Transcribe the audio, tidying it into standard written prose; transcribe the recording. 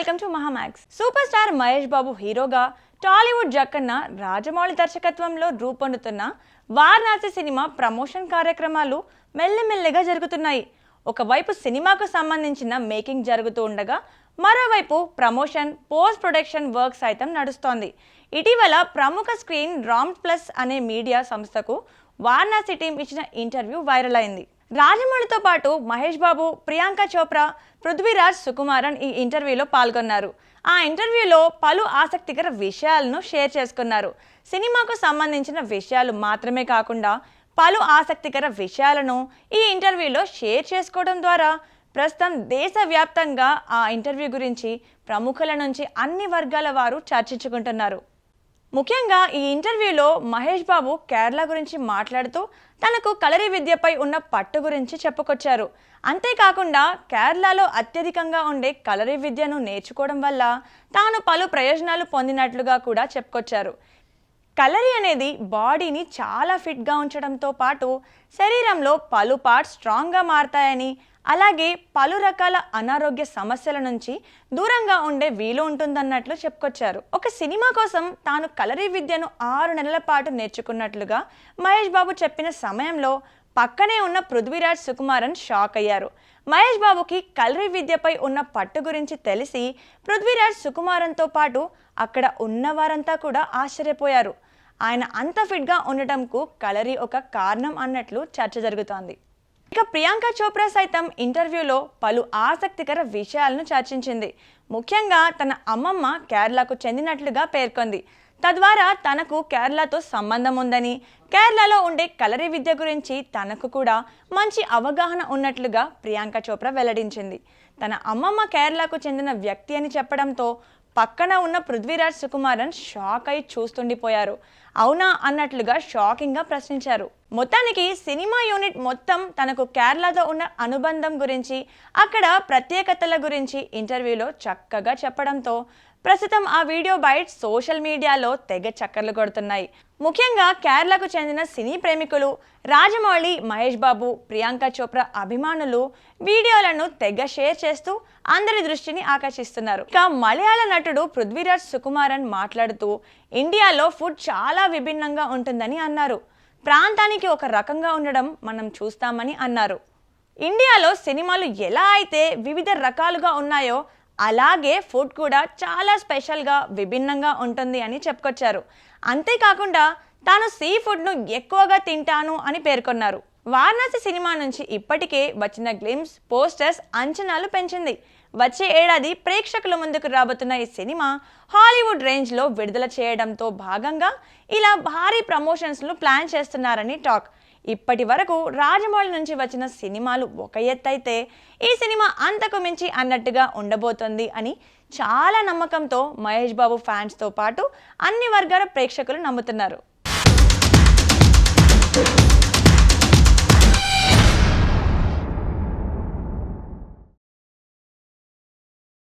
Welcome to మహామాక్స్. Super star Mahesh Babu హీరోగా టాలీవుడ్ జక్కన్న రాజమౌళి దర్శకత్వంలో రూపొందుతున్న వారణాసి సినిమా ప్రమోషన్ కార్యక్రమాలు మెల్లమెల్లగా జరుగుతున్నాయి. ఒకవైపు సినిమాకు సంబంధించిన మేకింగ్ జరుగుతూ ఉండగా మరోవైపు ప్రమోషన్ పోస్ట్ ప్రొడక్షన్ వర్క్ సైతం నడుస్తోంది. ఇటీవల ప్రముఖ స్క్రీన్ రామ్ ప్లస్ అనే మీడియా సంస్థకు వారణాసి టీం ఇచ్చిన ఇంటర్వ్యూ వైరల్ అయింది. రాజమౌళితో పాటు మహేష్ బాబు, ప్రియాంక చోప్రా, పృథ్వీరాజ్ సుకుమారన్ ఈ ఇంటర్వ్యూలో పాల్గొన్నారు. ఆ ఇంటర్వ్యూలో పలు ఆసక్తికర విషయాలను షేర్ చేసుకున్నారు. సినిమాకు సంబంధించిన విషయాలు మాత్రమే కాకుండా పలు ఆసక్తికర విషయాలను ఈ ఇంటర్వ్యూలో షేర్ చేసుకోవడం ద్వారా ప్రస్తుతం దేశవ్యాప్తంగా ఆ ఇంటర్వ్యూ గురించి ప్రముఖుల నుంచి అన్ని వర్గాల వారు చర్చించుకుంటున్నారు. ముఖ్యంగా ఈ ఇంటర్వ్యూలో మహేష్ బాబు కేరళ గురించి మాట్లాడుతూ తనకు కలరి విద్యపై ఉన్న పట్టు గురించి చెప్పుకొచ్చారు. అంతేకాకుండా కేరళలో అత్యధికంగా ఉండే కలరి విద్యను నేర్చుకోవడం వల్ల తాను పలు ప్రయోజనాలు పొందినట్లుగా కూడా చెప్పుకొచ్చారు. కలరి అనేది బాడీని చాలా ఫిట్గా ఉంచడంతో పాటు శరీరంలో పలు పార్ట్స్ స్ట్రాంగ్గా మారతాయని, అలాగే పలు రకాల అనారోగ్య సమస్యల నుంచి దూరంగా ఉండే వీలు ఉంటుందన్నట్లు చెప్పుకొచ్చారు. ఒక సినిమా కోసం తాను కలరి విద్యను 6 నెలల పాటు నేర్చుకున్నట్లుగా మహేష్ బాబు చెప్పిన సమయంలో పక్కనే ఉన్న పృథ్వీరాజ్ సుకుమారన్ షాక్ అయ్యారు. మహేష్ బాబుకి కలరి విద్యపై ఉన్న పట్టు గురించి తెలిసి పృథ్వీరాజ్ సుకుమారన్తో పాటు అక్కడ ఉన్నవారంతా కూడా ఆశ్చర్యపోయారు. ఆయన అంత ఫిట్గా ఉండటంకు కలరి ఒక కారణం అన్నట్లు చర్చ జరుగుతోంది. ఇక ప్రియాంక చోప్రా సైతం ఇంటర్వ్యూలో పలు ఆసక్తికర విషయాలను చర్చించింది. ముఖ్యంగా తన అమ్మమ్మ కేరళకు చెందినట్లుగా పేర్కొంది. తద్వారా తనకు కేరళతో సంబంధం ఉందని, కేరళలో ఉండే కలరి విద్య గురించి తనకు కూడా మంచి అవగాహన ఉన్నట్లుగా ప్రియాంక చోప్రా వెల్లడించింది. తన అమ్మమ్మ కేరళకు చెందిన వ్యక్తి అని చెప్పడంతో పక్కన ఉన్న పృథ్వీరాజ్ సుకుమారన్ షాక్ అయి చూస్తుండిపోయారు. అవునా అన్నట్లుగా షాకింగ్గా ప్రశ్నించారు. మొత్తానికి సినిమా యూనిట్ మొత్తం తనకు కేరళతో ఉన్న అనుబంధం గురించి, అక్కడ ప్రత్యేకతల గురించి ఇంటర్వ్యూలో చక్కగా చెప్పడంతో ప్రస్తుతం ఆ వీడియో బైట్స్ సోషల్ మీడియాలో తెగ చక్కర్లు కొడుతున్నాయి. ముఖ్యంగా కేరళకు చెందిన సినీ ప్రేమికులు, రాజమౌళి, మహేష్ బాబు, ప్రియాంక చోప్రా అభిమానులు వీడియోలను తెగ షేర్ చేస్తూ అందరి దృష్టిని ఆకర్షిస్తున్నారు. ఇక మలయాళ నటుడు పృథ్వీరాజ్ సుకుమారన్ మాట్లాడుతూ ఇండియాలో ఫుడ్ చాలా విభిన్నంగా ఉంటుందని అన్నారు. ప్రాంతానికి ఒక రకంగా ఉండడం మనం చూస్తామని అన్నారు. ఇండియాలో సినిమాలు ఎలా అయితే వివిధ రకాలుగా ఉన్నాయో అలాగే ఫుడ్ కూడా చాలా స్పెషల్గా విభిన్నంగా ఉంటుంది అని చెప్పుకొచ్చారు. అంతేకాకుండా తాను సీ ఫుడ్ను ఎక్కువగా తింటాను అని పేర్కొన్నారు. వారణాసి సినిమా నుంచి ఇప్పటికే వచ్చిన గ్లిమ్స్, పోస్టర్స్ అంచనాలు పెంచింది. వచ్చే ఏడాది ప్రేక్షకుల ముందుకు రాబోతున్న ఈ సినిమా హాలీవుడ్ రేంజ్లో విడుదల చేయడంతో భాగంగా ఇలా భారీ ప్రమోషన్స్ను ప్లాన్ చేస్తున్నారని టాక్. ఇప్పటి వరకు రాజమౌళి నుంచి వచ్చిన సినిమాలు ఒక ఎత్తైతే ఈ సినిమా అంతకు మించి అన్నట్టుగా ఉండబోతోంది అని చాలా నమ్మకంతో మహేష్ బాబు ఫ్యాన్స్తో పాటు అన్ని వర్గాల ప్రేక్షకులు నమ్ముతున్నారు.